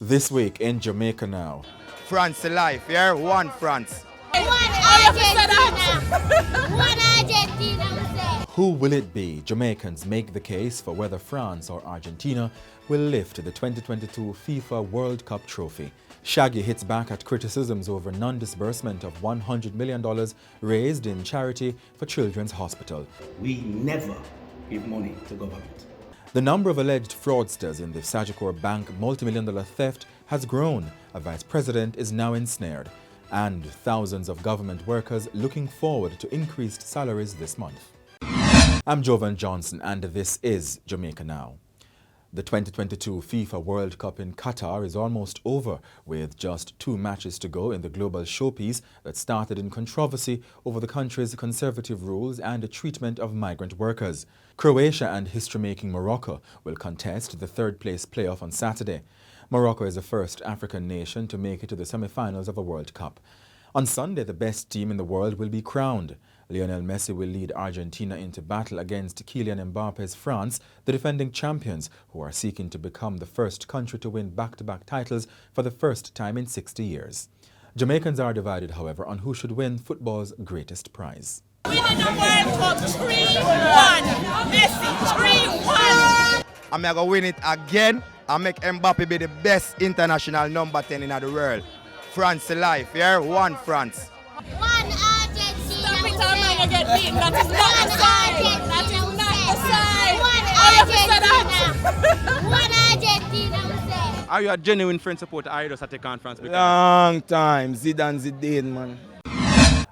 This week in Jamaica Now. France life, yeah? One France. One Argentina. One Argentina, we say. Who will it be? Jamaicans make the case for whether France or Argentina will lift the 2022 FIFA World Cup trophy. Shaggy hits back at criticisms over non-disbursement of $100 million raised in charity for Children's Hospital. We never give money to government. The number of alleged fraudsters in the Sagicor Bank multimillion-dollar theft has grown. A vice president is now ensnared. And thousands of government workers looking forward to increased salaries this month. I'm Jovan Johnson and this is Jamaica Now. The 2022 FIFA World Cup in Qatar is almost over, with just 2 matches to go in the global showpiece that started in controversy over the country's conservative rules and the treatment of migrant workers. Croatia and history-making Morocco will contest the third-place playoff on Saturday. Morocco is the first African nation to make it to the semi-finals of a World Cup. On Sunday, the best team in the world will be crowned. Lionel Messi will lead Argentina into battle against Kylian Mbappe's France, the defending champions, who are seeking to become the first country to win back-to-back titles for the first time in 60 years. Jamaicans are divided, however, on who should win football's greatest prize. Winning the World Cup 3-1. Messi 3-1. I'm going to win it again and make Mbappe be the best international number 10 in the world. France life, yeah? One France. One Argentina. Stop it, our man, you get beaten. That is not the side. That is not the side. One Argentina. One Argentina, we say. Are you a genuine French supporter or are you just a take on France? Long time. Zidane, man.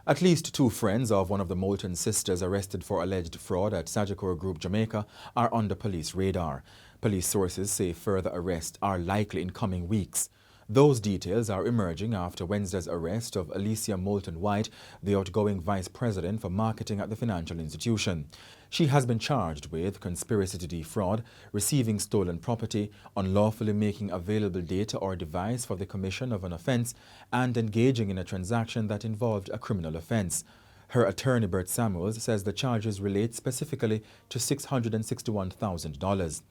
At least 2 friends of one of the Moulton sisters arrested for alleged fraud at Sagicor Group Jamaica are under police radar. Police sources say further arrests are likely in coming weeks. Those details are emerging after Wednesday's arrest of Alicia Moulton-White, the outgoing vice president for marketing at the financial institution. She has been charged with conspiracy to defraud, receiving stolen property, unlawfully making available data or device for the commission of an offence, and engaging in a transaction that involved a criminal offence. Her attorney, Bert Samuels, says the charges relate specifically to $661,000.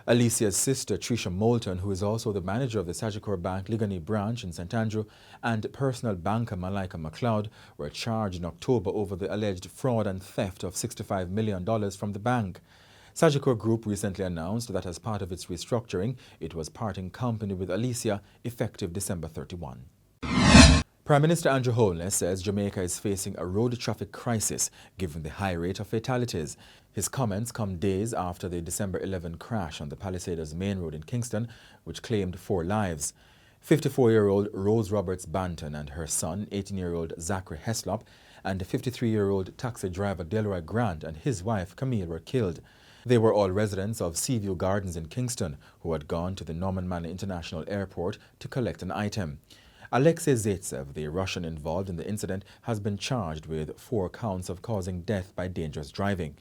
Alicia's sister, Tricia Moulton, who is also the manager of the Sagicor Bank Ligani branch in St. Andrew, and personal banker Malaika McLeod were charged in October over the alleged fraud and theft of $65 million from the bank. Sagicor Group recently announced that as part of its restructuring, it was parting company with Alicia effective December 31. Prime Minister Andrew Holness says Jamaica is facing a road traffic crisis given the high rate of fatalities. His comments come days after the December 11 crash on the Palisades Main Road in Kingston, which claimed 4 lives. 54-year-old Rose Roberts Banton and her son, 18-year-old Zachary Heslop, and 53-year-old taxi driver Delroy Grant and his wife Camille were killed. They were all residents of Seaview Gardens in Kingston, who had gone to the Norman Manley International Airport to collect an item. Alexei Zaitsev, the Russian involved in the incident, has been charged with 4 counts of causing death by dangerous driving.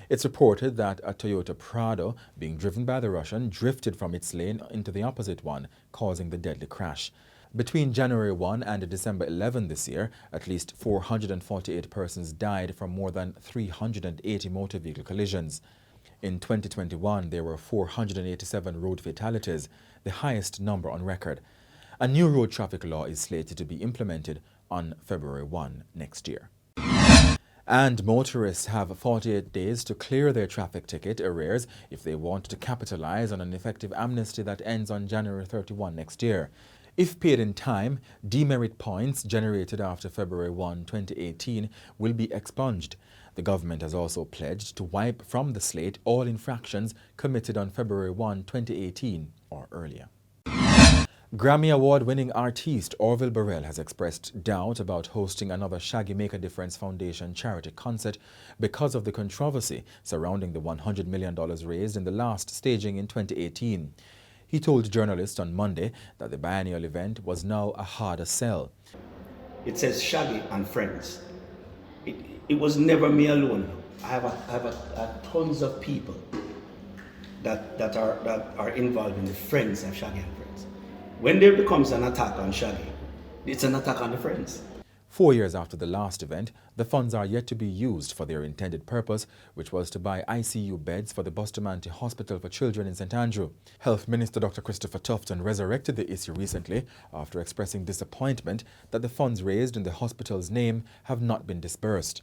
It's reported that a Toyota Prado, being driven by the Russian, drifted from its lane into the opposite one, causing the deadly crash. Between January 1 and December 11 this year, at least 448 persons died from more than 380 motor vehicle collisions. In 2021, there were 487 road fatalities, the highest number on record. A new road traffic law is slated to be implemented on February 1 next year. And motorists have 48 days to clear their traffic ticket arrears if they want to capitalize on an effective amnesty that ends on January 31 next year. If paid in time, demerit points generated after February 1, 2018 will be expunged. The government has also pledged to wipe from the slate all infractions committed on February 1, 2018 or earlier. Grammy Award-winning artiste Orville Burrell has expressed doubt about hosting another Shaggy Make a Difference Foundation charity concert because of the controversy surrounding the $100 million raised in the last staging in 2018. He told journalists on Monday that the biennial event was now a harder sell. It says Shaggy and friends. It was never me alone. I have tons of people that are involved in the friends of Shaggy and friends. When there becomes an attack on Shaggy, it's an attack on the friends. 4 years after the last event, the funds are yet to be used for their intended purpose, which was to buy ICU beds for the Bustamante Hospital for Children in St. Andrew. Health Minister Dr. Christopher Tufton resurrected the issue recently after expressing disappointment that the funds raised in the hospital's name have not been disbursed.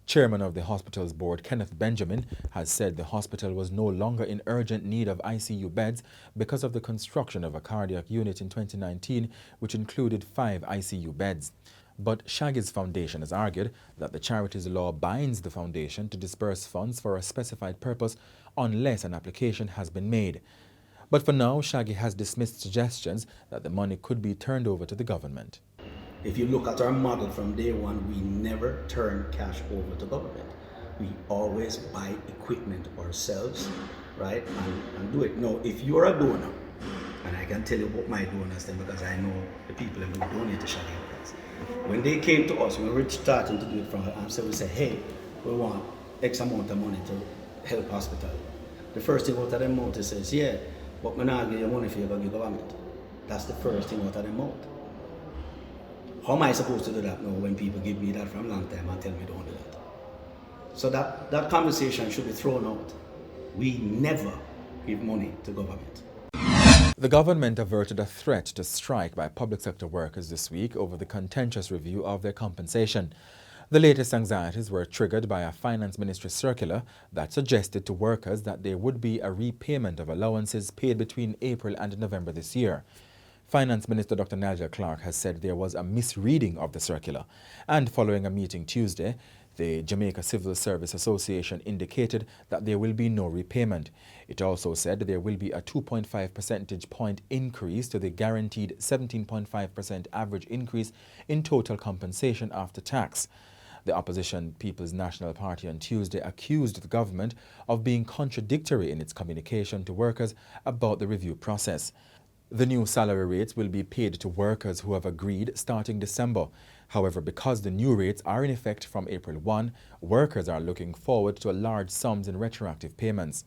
Chairman of the hospital's board, Kenneth Benjamin, has said the hospital was no longer in urgent need of ICU beds because of the construction of a cardiac unit in 2019, which included 5 ICU beds. But Shaggy's foundation has argued that the charity's law binds the foundation to disburse funds for a specified purpose unless an application has been made. But for now, Shaggy has dismissed suggestions that the money could be turned over to the government. If you look at our model from day one, we never turn cash over to government. We always buy equipment ourselves, right, and do it. Now, if you're a donor, and I can tell you about my donors then because I know the people who donate to Shaggy. When they came to us, when we were starting to do it from ourselves, we said, hey, we want X amount of money to help hospital. The first thing out of them mouth says, yeah, but we're not give you money for you to give government. That's the first thing out of them mouth. How am I supposed to do that now when people give me that from a long time and tell me don't do that? So that conversation should be thrown out. We never give money to government. The government averted a threat to strike by public sector workers this week over the contentious review of their compensation. The latest anxieties were triggered by a finance ministry circular that suggested to workers that there would be a repayment of allowances paid between April and November this year. Finance Minister Dr. Nigel Clark has said there was a misreading of the circular, and following a meeting Tuesday, the Jamaica Civil Service Association indicated that there will be no repayment. It also said there will be a 2.5 percentage point increase to the guaranteed 17.5% average increase in total compensation after tax. The opposition People's National Party on Tuesday accused the government of being contradictory in its communication to workers about the review process. The new salary rates will be paid to workers who have agreed starting December. However, because the new rates are in effect from April 1, workers are looking forward to large sums in retroactive payments.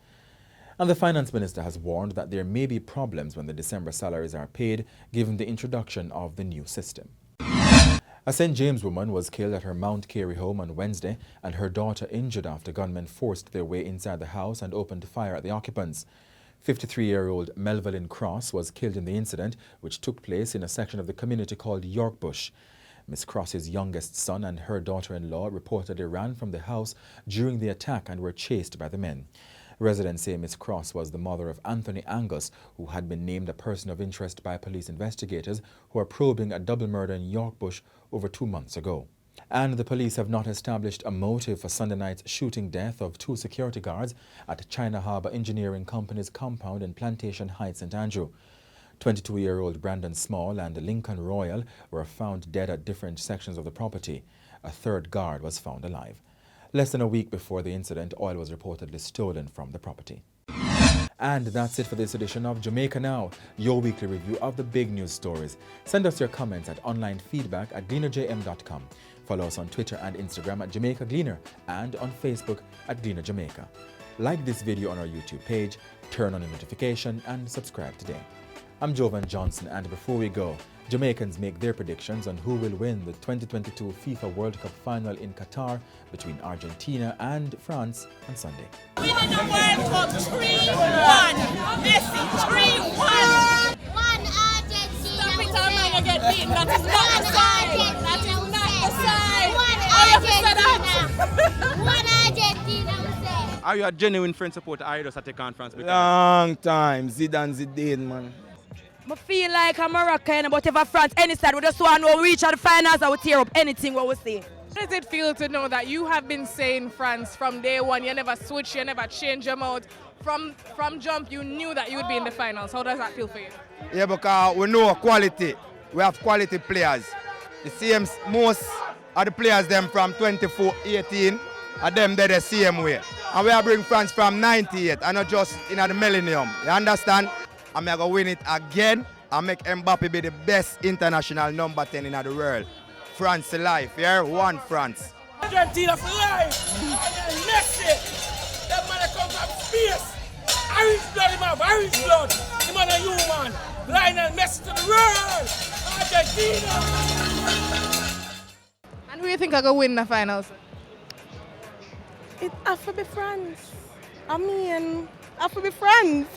And the finance minister has warned that there may be problems when the December salaries are paid, given the introduction of the new system. A St. James woman was killed at her Mount Carey home on Wednesday and her daughter injured after gunmen forced their way inside the house and opened fire at the occupants. 53-year-old Melvin Cross was killed in the incident, which took place in a section of the community called York Bush. Miss Cross's youngest son and her daughter-in-law reportedly ran from the house during the attack and were chased by the men. Residents say Miss Cross was the mother of Anthony Angus, who had been named a person of interest by police investigators who are probing a double murder in York Bush over 2 months ago. And the police have not established a motive for Sunday night's shooting death of 2 security guards at China Harbour Engineering Company's compound in Plantation Heights, St. Andrew. 22-year-old Brandon Small and Lincoln Royal were found dead at different sections of the property. A third guard was found alive. Less than a week before the incident, oil was reportedly stolen from the property. And that's it for this edition of Jamaica Now, your weekly review of the big news stories. Send us your comments at onlinefeedback@gleanerjm.com. Follow us on Twitter and Instagram at Jamaica Gleaner and on Facebook at Gleaner Jamaica. Like this video on our YouTube page, turn on the notification and subscribe today. I'm Jovan Johnson, and before we go, Jamaicans make their predictions on who will win the 2022 FIFA World Cup final in Qatar between Argentina and France on Sunday. Winning the World Cup 3-1. Messi 3-1. 1 Argentina. Stop it, Jamaica get beaten. That is not the side. That is not the side. 1 Argentina. 1 Argentina. Are you a genuine French supporter? Are you just a take on France? Long time, Zidane, man. I feel like I'm Moroccan, but if France any side, we just want to reach at the finals, I would tear up anything what we see. How does it feel to know that you have been saying France from day one? You never switch, you never change your mouth. From jump, you knew that you would be in the finals. How does that feel for you? Yeah, because we know quality. We have quality players. The same, most of the players them from 24-18 are them they're the same way. And we are bring France from 98 and not just in the millennium. You understand? I'm going to win it again and make Mbappe be the best international number 10 in the world. France life, yeah? One France. Argentina for life! And Messi! That man come from space! Irish blood him have, Irish blood! The man a human! Lionel Messi to the world! Argentina! you think are going to win the finals? It have to be France. I mean, have to be France.